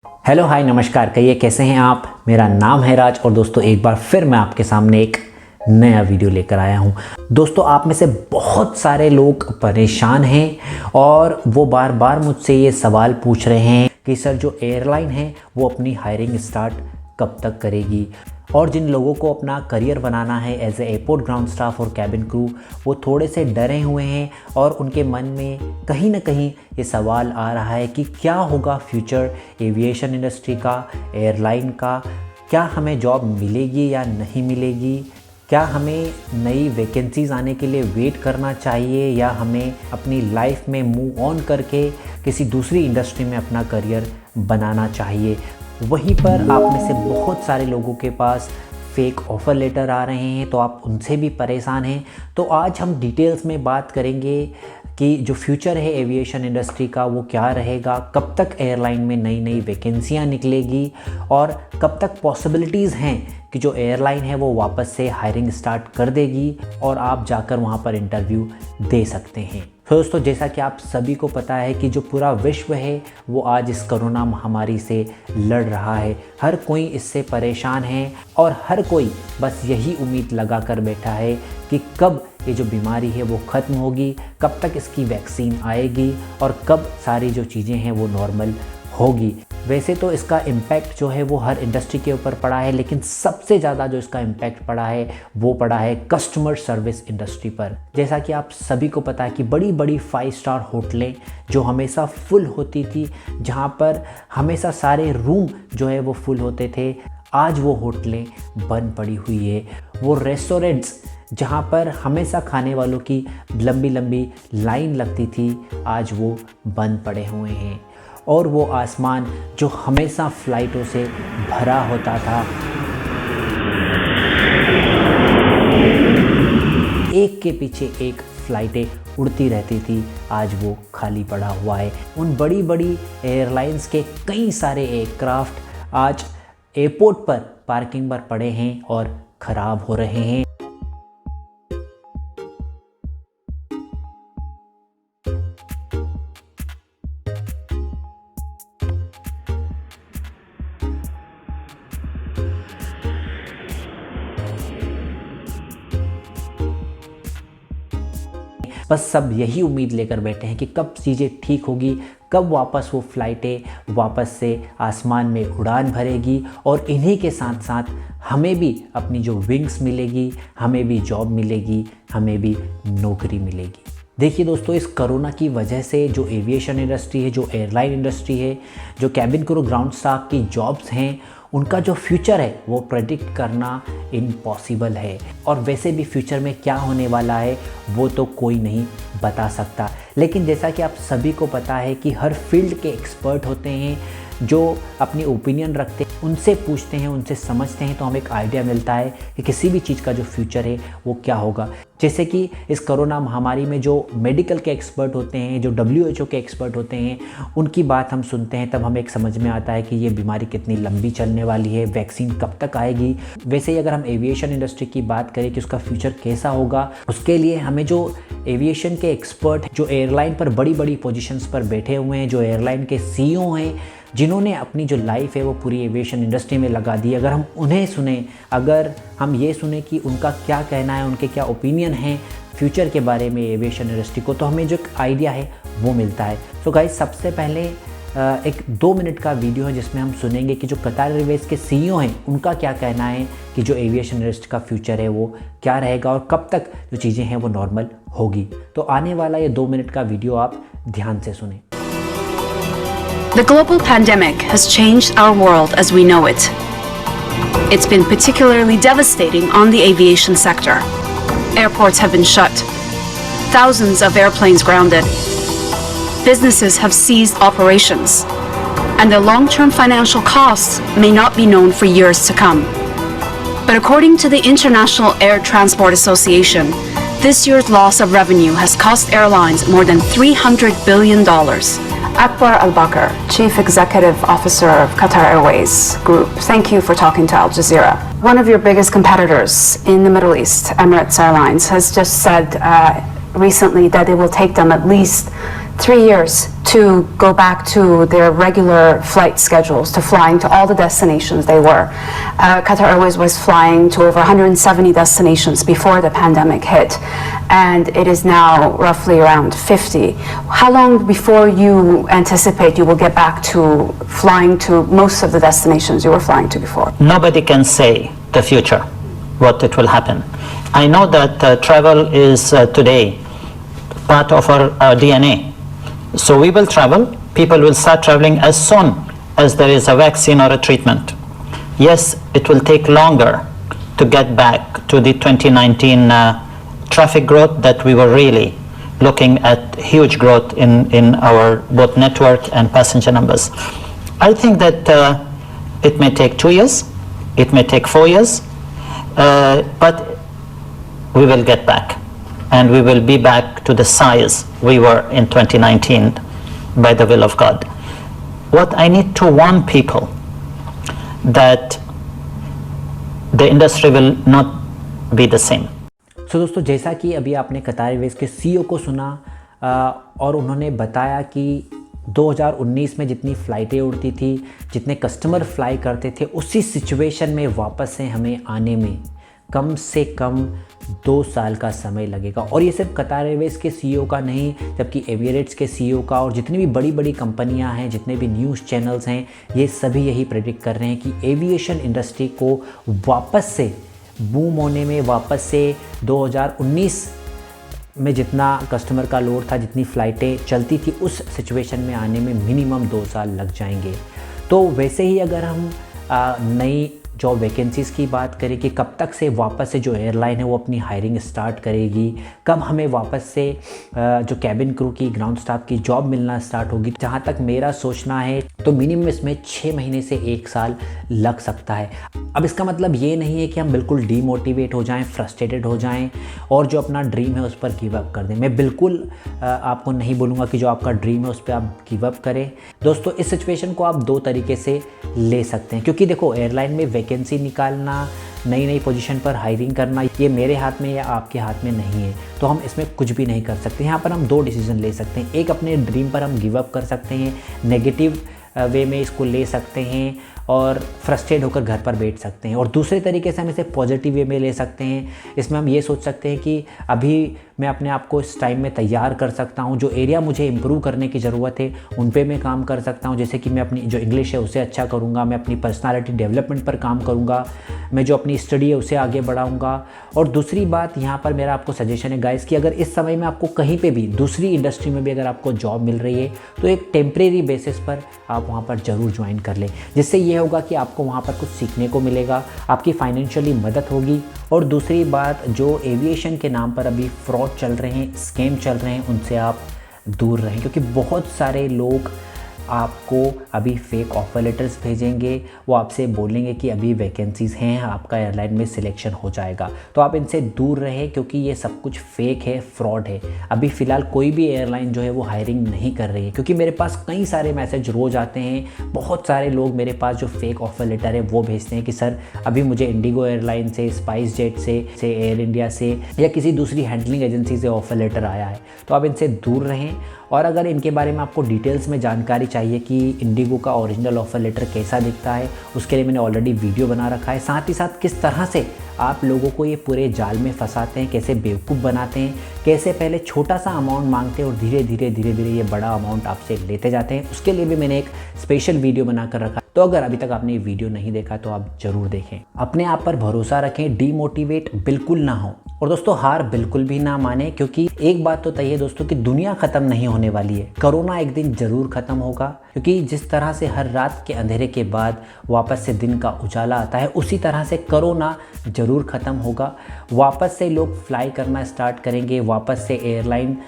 Hello hi नमस्कार, कहिए कैसे हैं आप। मेरा नाम है राज और दोस्तों एक बार फिर मैं आपके सामने एक नया वीडियो लेकर आया हूं। दोस्तों आप में से बहुत सारे लोग परेशान हैं और वो बार बार मुझसे ये सवाल पूछ रहे हैं कि सर जो एयरलाइन है वो अपनी हायरिंग स्टार्ट कब तक करेगी। और जिन लोगों को अपना करियर बनाना है as a airport ground staff और कैबिन क्रू, वो थोड़े से डरे हुए हैं और उनके मन में कहीं ना कहीं ये सवाल आ रहा है कि क्या होगा फ्यूचर एविएशन इंडस्ट्री का, एयरलाइन का। क्या हमें जॉब मिलेगी या नहीं मिलेगी, क्या हमें नई वैकेंसीज़ आने के लिए वेट करना चाहिए या हमें अपनी लाइफ में मूव ऑन करके किसी दूसरी इंडस्ट्री में अपना करियर बनाना चाहिए। वहीं पर आप में से बहुत सारे लोगों के पास फेक ऑफ़र लेटर आ रहे हैं, तो आप उनसे भी परेशान हैं। तो आज हम डिटेल्स में बात करेंगे कि जो फ्यूचर है एविएशन इंडस्ट्री का वो क्या रहेगा, कब तक एयरलाइन में नई नई वैकेंसियाँ निकलेगी और कब तक पॉसिबिलिटीज़ हैं कि जो एयरलाइन है वो वापस से हायरिंग स्टार्ट कर देगी और आप जाकर वहाँ पर इंटरव्यू दे सकते हैं। तो दोस्तों जैसा कि आप सभी को पता है कि जो पूरा विश्व है वो आज इस कोरोना महामारी से लड़ रहा है। हर कोई इससे परेशान है और हर कोई बस यही उम्मीद लगा कर बैठा है कि कब ये जो बीमारी है वो ख़त्म होगी, कब तक इसकी वैक्सीन आएगी और कब सारी जो चीज़ें हैं वो नॉर्मल होगी। वैसे तो इसका इम्पैक्ट जो है वो हर इंडस्ट्री के ऊपर पड़ा है, लेकिन सबसे ज़्यादा जो इसका इम्पैक्ट पड़ा है वो पड़ा है कस्टमर सर्विस इंडस्ट्री पर। जैसा कि आप सभी को पता है कि बड़ी बड़ी 5 स्टार होटलें जो हमेशा फुल होती थी, जहाँ पर हमेशा सारे रूम जो है वो फुल होते थे, आज वो होटलें बंद पड़ी हुई है। वो रेस्टोरेंट्स जहाँ पर हमेशा खाने वालों की लंबी लंबी लाइन लगती थी, आज वो बंद पड़े हुए हैं। और वो आसमान जो हमेशा फ्लाइटों से भरा होता था, एक के पीछे एक फ्लाइटें उड़ती रहती थी, आज वो खाली पड़ा हुआ है। उन बड़ी बड़ी एयरलाइंस के कई सारे एयरक्राफ्ट आज एयरपोर्ट पर पार्किंग पर पड़े हैं और ख़राब हो रहे हैं। बस सब यही उम्मीद लेकर बैठे हैं कि कब चीज़ें ठीक होगी, कब वापस वो फ्लाइटें वापस से आसमान में उड़ान भरेगी और इन्हीं के साथ साथ हमें भी अपनी जो विंग्स मिलेगी, हमें भी जॉब मिलेगी, हमें भी नौकरी मिलेगी। देखिए दोस्तों, इस कोरोना की वजह से जो एविएशन इंडस्ट्री है, जो एयरलाइन इंडस्ट्री है, जो कैबिन क्रू ग्राउंड स्टाफ की जॉब्स हैं, उनका जो फ्यूचर है वो प्रेडिक्ट करना इम्पॉसिबल है। और वैसे भी फ्यूचर में क्या होने वाला है वो तो कोई नहीं बता सकता। लेकिन जैसा कि आप सभी को पता है कि हर फील्ड के एक्सपर्ट होते हैं जो अपनी ओपिनियन रखते हैं, उनसे पूछते हैं, उनसे समझते हैं, तो हमें एक आइडिया मिलता है कि किसी भी चीज़ का जो फ्यूचर है वो क्या होगा। जैसे कि इस कोरोना महामारी में जो मेडिकल के एक्सपर्ट होते हैं, जो WHO के एक्सपर्ट होते हैं, उनकी बात हम सुनते हैं, तब हमें एक समझ में आता है कि ये बीमारी कितनी लंबी चलने वाली है, वैक्सीन कब तक आएगी। वैसे ही अगर हम एविएशन इंडस्ट्री की बात करें कि उसका फ्यूचर कैसा होगा, उसके लिए हमें जो एविएशन के एक्सपर्ट जो एयरलाइन पर बड़ी बड़ी पोजीशंस पर बैठे हुए हैं, जो एयरलाइन के CEO हैं, जिन्होंने अपनी जो लाइफ है वो पूरी एविएशन इंडस्ट्री में लगा दी, अगर हम उन्हें सुने, अगर हम ये सुने कि उनका क्या कहना है, उनके क्या ओपिनियन हैं फ्यूचर के बारे में एविएशन इंडस्ट्री को, तो हमें जो एक आइडिया है वो मिलता है। तो गाइस, सबसे पहले एक 2 मिनट का वीडियो है जिसमें हम सुनेंगे कि जो कतार एयरवेज के CEO हैं उनका क्या कहना है कि जो एविएशन इंडस्ट्री का फ्यूचर है वो क्या रहेगा और कब तक जो चीज़ें हैं वो नॉर्मल होगी। तो आने वाला ये 2 मिनट का वीडियो आप ध्यान से सुने। The global pandemic has changed our world as we know it. It's been particularly devastating on the aviation sector. Airports have been shut. Thousands of airplanes grounded. Businesses have ceased operations. And the long-term financial costs may not be known for years to come. But according to the International Air Transport Association, this year's loss of revenue has cost airlines more than $300 billion. Akbar Al-Bakr, Chief Executive Officer of Qatar Airways Group, thank you for talking to Al Jazeera. One of your biggest competitors in the Middle East, Emirates Airlines, has just said recently that it will take them at least 3 years to go back to their regular flight schedules, to flying to all the destinations they were. Qatar Airways was flying to over 170 destinations before the pandemic hit, and it is now roughly around 50. How long before you anticipate you will get back to flying to most of the destinations you were flying to before? Nobody can say the future, what it will happen. I know that travel is today part of our DNA. So we will travel. People will start traveling as soon as there is a vaccine or a treatment. Yes, it will take longer to get back to the 2019 traffic growth that we were really looking at huge growth in our both network and passenger numbers. I think that it may take 2 years, it may take 4 years, but we will get back. And we will be back to the size we were in 2019 by the will of God. What I need to warn people that the industry will not be the same. So दोस्तों, जैसा कि अभी आपने कतार Airways के CEO को सुना और उन्होंने बताया कि 2019 में जितनी फ़्लाइटें उड़ती थी, जितने कस्टमर फ्लाई करते थे, उसी सिचुएशन में वापस से हमें आने में कम से कम 2 साल का समय लगेगा। और ये सिर्फ कतार एयरवेज के CEO का नहीं, जबकि एविएट्स के CEO का और जितनी भी बड़ी बड़ी कंपनियां हैं, जितने भी न्यूज़ चैनल्स हैं, ये सभी यही प्रेडिक्ट कर रहे हैं कि एविएशन इंडस्ट्री को वापस से बूम होने में, वापस से 2019 में जितना कस्टमर का लोड था, जितनी फ़्लाइटें चलती थी, उस सिचुएशन में आने में मिनिमम 2 साल लग जाएंगे। तो वैसे ही अगर हम नई जॉब वैकेंसीज़ की बात करें कि कब तक से वापस से जो एयरलाइन है वो अपनी हायरिंग स्टार्ट करेगी, कब हमें वापस से जो कैबिन क्रू की, ग्राउंड स्टाफ की जॉब मिलना स्टार्ट होगी, जहाँ तक मेरा सोचना है तो मिनिमम इसमें 6 महीने से 1 साल लग सकता है। अब इसका मतलब ये नहीं है कि हम बिल्कुल डीमोटिवेट हो जाएं, फ्रस्ट्रेटेड हो जाएं और जो अपना ड्रीम है उस पर गिव अप कर दें। मैं बिल्कुल आपको नहीं बोलूँगा कि जो आपका ड्रीम है उस पर आप गिव अप करें। दोस्तों, इस सिचुएशन को आप 2 तरीके से ले सकते हैं, क्योंकि देखो, एयरलाइन में वैकेंसी निकालना, नई नई पोजीशन पर हायरिंग करना, ये मेरे हाथ में या आपके हाथ में नहीं है, तो हम इसमें कुछ भी नहीं कर सकते। यहाँ पर हम 2 डिसीजन ले सकते हैं। एक, अपने ड्रीम पर हम गिव अप कर सकते हैं, नेगेटिव वे में इसको ले सकते हैं और फ्रस्ट्रेट होकर घर पर बैठ सकते हैं। और दूसरे तरीके से हम इसे पॉजिटिव वे में ले सकते हैं। इसमें हम ये सोच सकते हैं कि अभी मैं अपने आप को इस टाइम में तैयार कर सकता हूँ, जो एरिया मुझे इम्प्रूव करने की ज़रूरत है उन पे मैं काम कर सकता हूँ। जैसे कि मैं अपनी जो इंग्लिश है उसे अच्छा करूँगा, मैं अपनी पर्सनालिटी डेवलपमेंट पर काम करूँगा, मैं जो अपनी स्टडी है उसे आगे बढ़ाऊँगा। और दूसरी बात यहाँ पर मेरा आपको सजेशन है गाइस, कि अगर इस समय में आपको कहीं पे भी दूसरी इंडस्ट्री में भी अगर आपको जॉब मिल रही है तो एक टेम्परेरी बेसिस पर आप वहाँ पर ज़रूर ज्वाइन कर लें। जिससे ये होगा कि आपको वहाँ पर कुछ सीखने को मिलेगा, आपकी फाइनेंशियली मदद होगी। और दूसरी बात, जो एविएशन के नाम पर अभी फ्रॉड चल रहे हैं, स्कैम चल रहे हैं, उनसे आप दूर रहें, क्योंकि बहुत सारे लोग आपको अभी फेक ऑफर लेटर्स भेजेंगे। वो आपसे बोलेंगे कि अभी वैकेंसीज़ हैं, आपका एयरलाइन में सिलेक्शन हो जाएगा। तो आप इनसे दूर रहें, क्योंकि ये सब कुछ फेक है, फ्रॉड है। अभी फ़िलहाल कोई भी एयरलाइन जो है वो हायरिंग नहीं कर रही है, क्योंकि मेरे पास कई सारे मैसेज रोज़ आते हैं। बहुत सारे लोग मेरे पास जो फेक ऑफर लेटर है वो भेजते हैं कि सर अभी मुझे इंडिगो एयरलाइन से, स्पाइस जेट से एयर इंडिया से या किसी दूसरी हैंडलिंग एजेंसी से ऑफर लेटर आया है। तो आप इनसे दूर रहें। और अगर इनके बारे में आपको डिटेल्स में जानकारी चाहिए कि इंडिगो का ओरिजिनल ऑफर लेटर कैसा दिखता है, उसके लिए मैंने ऑलरेडी वीडियो बना रखा है। साथ ही साथ किस तरह से आप लोगों को ये पूरे जाल में फंसाते हैं, कैसे बेवकूफ़ बनाते हैं, कैसे पहले छोटा सा अमाउंट मांगते हैं और धीरे धीरे ये बड़ा अमाउंट आपसे लेते जाते हैं, उसके लिए भी मैंने एक स्पेशल वीडियो बनाकर रखा। तो अगर अभी तक आपने ये वीडियो नहीं देखा तो आप ज़रूर देखें। अपने आप पर भरोसा रखें, डीमोटिवेट बिल्कुल ना हो। और दोस्तों, हार बिल्कुल भी ना माने, क्योंकि एक बात तो तय है दोस्तों कि दुनिया ख़त्म नहीं होने वाली है। कोरोना एक दिन ज़रूर ख़त्म होगा, क्योंकि जिस तरह से हर रात के अंधेरे के बाद वापस से दिन का उजाला आता है, उसी तरह से कोरोना ज़रूर ख़त्म होगा। वापस से लोग फ्लाई करना स्टार्ट करेंगे, वापस से एयरलाइन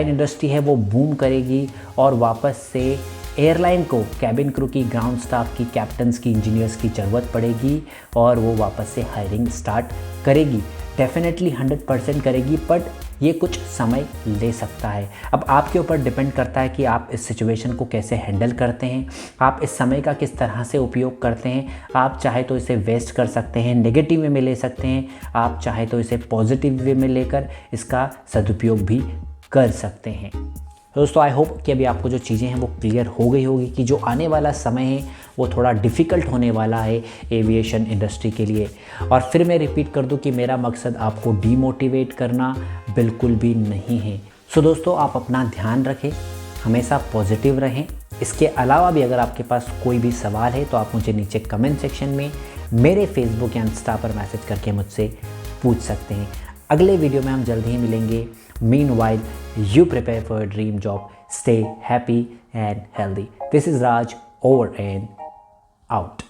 इंडस्ट्री है वो बूम करेगी और वापस से एयरलाइन को कैबिन क्रू की, ग्राउंड स्टाफ की, कैप्टन्स की, इंजीनियर्स की ज़रूरत पड़ेगी और वो वापस से हायरिंग स्टार्ट करेगी। डेफिनेटली 100% करेगी, बट ये कुछ समय ले सकता है। अब आपके ऊपर डिपेंड करता है कि आप इस सिचुएशन को कैसे हैंडल करते हैं, आप इस समय का किस तरह से उपयोग करते हैं। आप चाहे तो इसे वेस्ट कर सकते हैं, नेगेटिव वे में ले सकते हैं, आप चाहे तो इसे पॉजिटिव वे में लेकर इसका सदुपयोग भी कर सकते हैं। दोस्तों आई होप कि अभी आपको जो चीज़ें हैं वो क्लियर हो गई होगी कि जो आने वाला समय है वो थोड़ा डिफ़िकल्ट होने वाला है एविएशन इंडस्ट्री के लिए। और फिर मैं रिपीट कर दूं कि मेरा मकसद आपको डीमोटिवेट करना बिल्कुल भी नहीं है। सो दोस्तों आप अपना ध्यान रखें, हमेशा पॉजिटिव रहें। इसके अलावा भी अगर आपके पास कोई भी सवाल है तो आप मुझे नीचे कमेंट सेक्शन में मेरे फेसबुक या इंस्टा पर मैसेज करके मुझसे पूछ सकते हैं। अगले वीडियो में हम जल्द ही मिलेंगे। Meanwhile, you prepare for a dream job. Stay happy and healthy. This is Raj, over and out.